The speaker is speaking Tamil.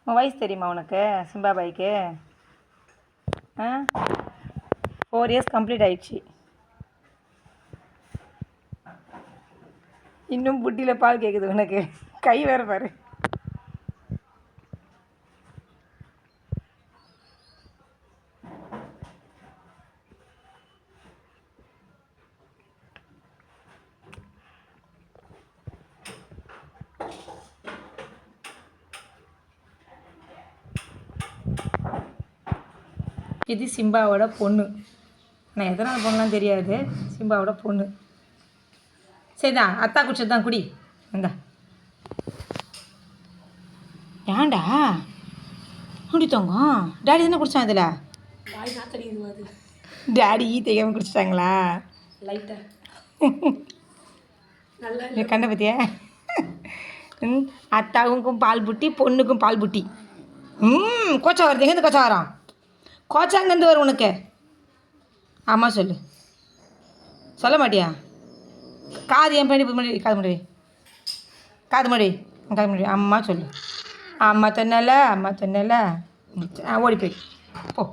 உன் வயசு தெரியுமா உனக்கு சிம்பா பாய்க்கு? 4 இயர்ஸ் கம்ப்ளீட் ஆயிடுச்சு. இன்னும் புட்டியில் பால் கேட்குது உனக்கு. கை வேறு பாரு. இது சிம்பாவோட பொண்ணு. நான் எத்தனை பொண்ணுலாம் தெரியாது. சிம்பாவோட பொண்ணு. சரிதான், அத்தா குடிச்சது தான், குடி. வந்தா ஏன்டா குடித்தோங்க? டாடி தானே குடித்தான் இதில். டாடி தெரியாமல் குடிச்சிட்டாங்களா? லைட்டாக கண்ணை பற்றியா? அத்தாவுக்கும் பால் புட்டி, பொண்ணுக்கும் பால் புட்டி. கோச்சா வருது. எங்கேருந்து கோச்சா வரோம்? கோச்சா அங்கேருந்து வரும் உனக்கு. ஆமாம் சொல்லு. சொல்ல மாட்டியா? காது என் பண்ணி முடி, காது முடி, காது முடி, காது முடி. அம்மா சொல்லு. அம்மா சொன்னல, அம்மா சொன்னல. ஓடி போய் போ.